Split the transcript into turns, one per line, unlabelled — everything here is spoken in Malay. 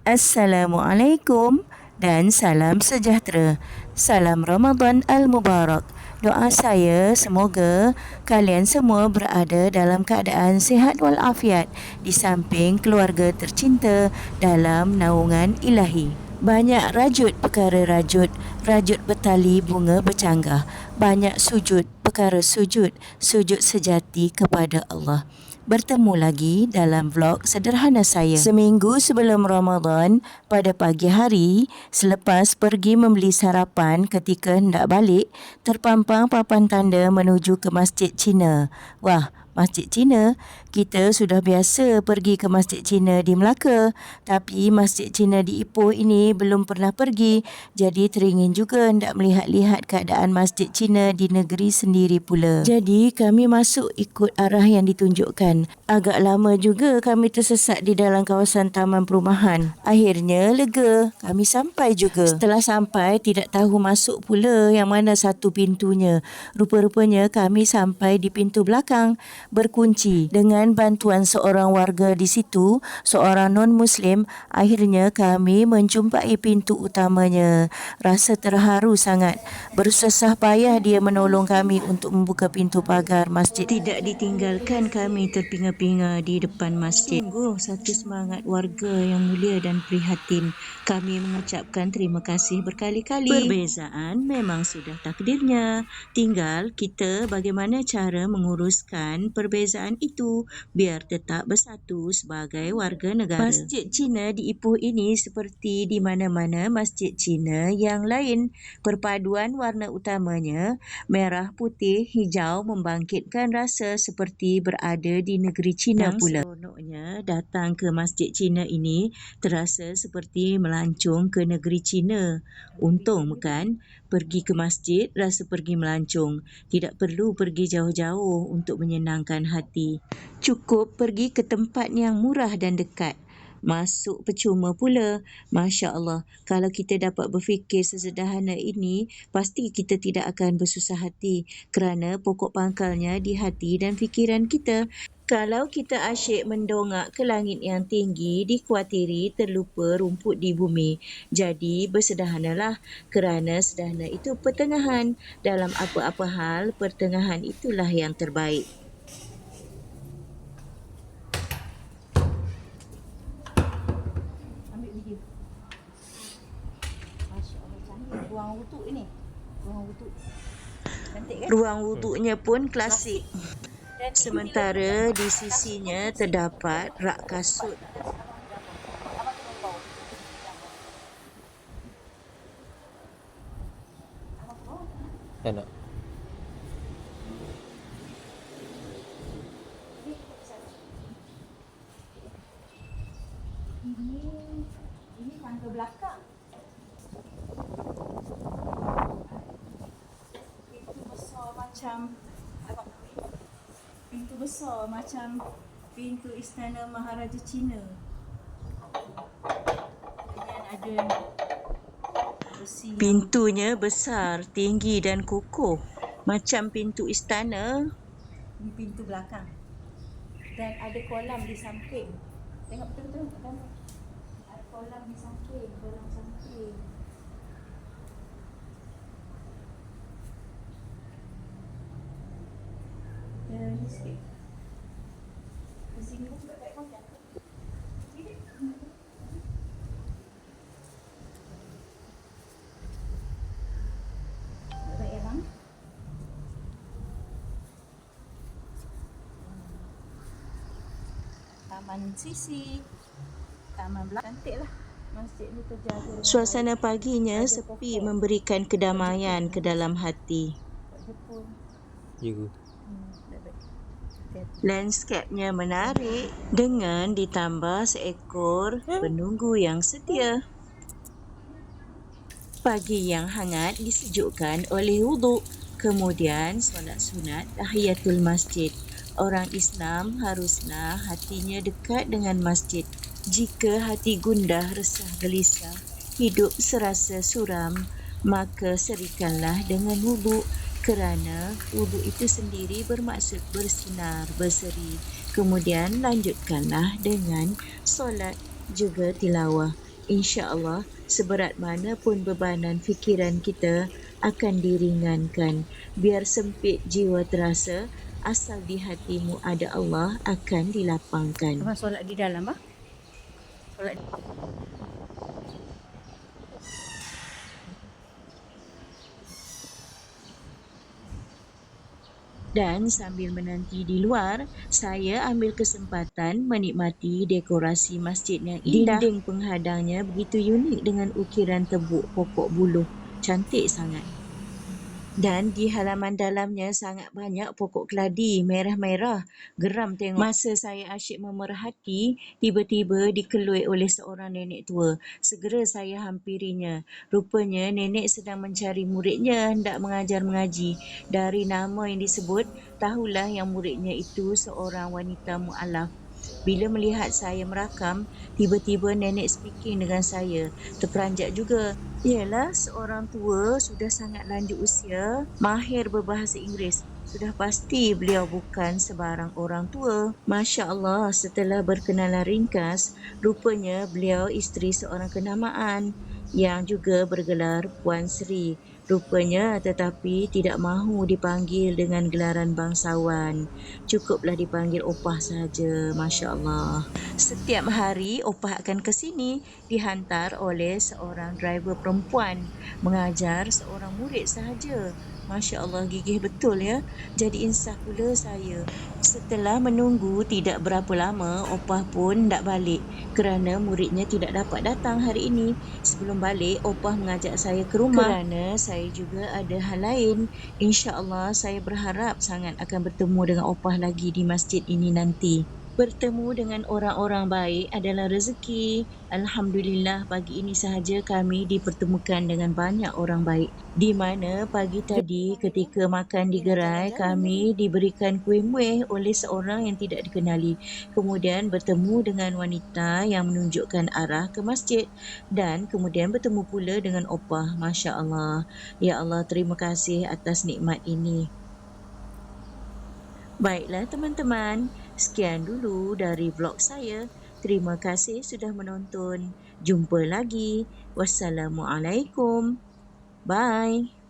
Assalamualaikum dan salam sejahtera. Salam Ramadan Al-Mubarak. Doa saya semoga kalian semua berada dalam keadaan sihat walafiat di samping keluarga tercinta dalam naungan ilahi. Banyak rajut perkara rajut, rajut bertali bunga bercanggah. Banyak sujud perkara sujud, sujud sejati kepada Allah. Bertemu lagi dalam vlog sederhana saya. Seminggu sebelum Ramadan, pada pagi hari, selepas pergi membeli sarapan ketika hendak balik, terpampang papan tanda menuju ke Masjid Cina. Wah, Masjid Cina, kita sudah biasa pergi ke Masjid Cina di Melaka, tapi Masjid Cina di Ipoh ini belum pernah pergi, jadi teringin juga hendak melihat-lihat keadaan Masjid Cina di negeri sendiri pula. Jadi kami masuk ikut arah yang ditunjukkan. Agak lama juga kami tersesat di dalam kawasan taman perumahan. Akhirnya lega, kami sampai juga. Setelah sampai, tidak tahu masuk pula yang mana satu pintunya. Rupa-rupanya kami sampai di pintu belakang, berkunci. Dengan bantuan seorang warga di situ, seorang non-Muslim, akhirnya kami menjumpai pintu utamanya. Rasa terharu sangat. Bersusah payah dia menolong kami untuk membuka pintu pagar masjid. Tidak ditinggalkan kami terpinga-pinga di depan masjid. Sungguh satu semangat warga yang mulia dan prihatin. Kami mengucapkan terima kasih berkali-kali. Perbezaan memang sudah takdirnya. Tinggal kita bagaimana cara menguruskan perbezaan itu biar tetap bersatu sebagai warga negara. Masjid Cina di Ipoh ini seperti di mana-mana masjid Cina yang lain. Perpaduan warna utamanya merah, putih, hijau membangkitkan rasa seperti berada di negeri Cina pula. Seronoknya datang ke Masjid Cina ini terasa seperti melancong ke negeri Cina. Untung bukan? Pergi ke masjid rasa pergi melancong. Tidak perlu pergi jauh-jauh untuk menyenangkan hati. Cukup pergi ke tempat yang murah dan dekat. Masuk percuma pula. Masya Allah, kalau kita dapat berfikir sesederhana ini, pasti kita tidak akan bersusah hati kerana pokok pangkalnya di hati dan fikiran kita. Kalau kita asyik mendongak ke langit yang tinggi, dikhawatiri terlupa rumput di bumi. Jadi bersederhanalah kerana sederhana itu pertengahan. Dalam apa-apa hal, pertengahan itulah yang terbaik. Ambil video. Masya Allah, cantik ruang wuduk ini. Ruang wuduk. Cantik kan? Ruang wuduknya pun klasik. Sementara di sisinya terdapat rak kasut.
Enak.
Ini tangga belakang. Pintu besar macam pintu besar macam pintu istana Maharaja Cina. Dengan ada besi. Pintunya besar, tinggi dan kokoh macam pintu istana. Ini pintu belakang. Dan ada kolam di samping. Tengok betul-betul kan? Ada kolam di samping, kolam samping. Ni sikit. Di sini pun juga tak kontak. Baik ya bang? Taman sisi, taman belakang, cantik lah. Masjid ni terjaga. Suasana paginya sepi memberikan kedamaian ke dalam hati.
Juga.
Landscape-nya menarik dengan ditambah seekor penunggu yang setia. Pagi yang hangat disejukkan oleh wuduk, kemudian solat sunat tahiyatul masjid. Orang Islam haruslah hatinya dekat dengan masjid. Jika hati gundah, resah, gelisah, hidup serasa suram, maka serikanlah dengan wuduk. Kerana wuduk itu sendiri bermaksud bersinar, berseri. Kemudian lanjutkanlah dengan solat juga tilawah. InsyaAllah, seberat mana pun bebanan fikiran kita akan diringankan. Biar sempit jiwa terasa, asal di hatimu ada Allah akan dilapangkan.
Abang solat di dalam, bah? Solat di...
Dan sambil menanti di luar, saya ambil kesempatan menikmati dekorasi masjid yang indah. Dinding penghadangnya begitu unik dengan ukiran tebuk pokok buluh. Cantik sangat. Dan di halaman dalamnya sangat banyak pokok keladi merah-merah. Geram tengok. Masa saya asyik memerhati, tiba-tiba dikelui oleh seorang nenek tua. Segera saya hampirinya. Rupanya nenek sedang mencari muridnya hendak mengajar mengaji. Dari nama yang disebut, tahulah yang muridnya itu seorang wanita mu'alaf. Bila melihat saya merakam, tiba-tiba nenek speaking dengan saya. Terperanjat juga. Ialah seorang tua sudah sangat lanjut usia, mahir berbahasa Inggeris. Sudah pasti beliau bukan sebarang orang tua. Masya Allah, setelah berkenalan ringkas, rupanya beliau isteri seorang kenamaan yang juga bergelar Puan Sri. Rupanya tetapi tidak mahu dipanggil dengan gelaran bangsawan. Cukuplah dipanggil opah saja. Masya Allah. Setiap hari opah akan ke sini dihantar oleh seorang driver perempuan mengajar seorang murid sahaja. Masya Allah, gigih betul ya. Jadi insaf pula saya. Setelah menunggu tidak berapa lama, opah pun tak balik kerana muridnya tidak dapat datang hari ini. Sebelum balik, opah mengajak saya ke rumah kerana saya juga ada hal lain. InsyaAllah, saya berharap sangat akan bertemu dengan opah lagi di masjid ini nanti. Bertemu dengan orang-orang baik adalah rezeki. Alhamdulillah, pagi ini sahaja kami dipertemukan dengan banyak orang baik. Di mana pagi tadi ketika makan di gerai, kami diberikan kuih muih oleh seorang yang tidak dikenali. Kemudian bertemu dengan wanita yang menunjukkan arah ke masjid. Dan kemudian bertemu pula dengan opah. Masya Allah. Ya Allah, terima kasih atas nikmat ini. Baiklah teman-teman, sekian dulu dari vlog saya. Terima kasih sudah menonton. Jumpa lagi. Wassalamualaikum. Bye.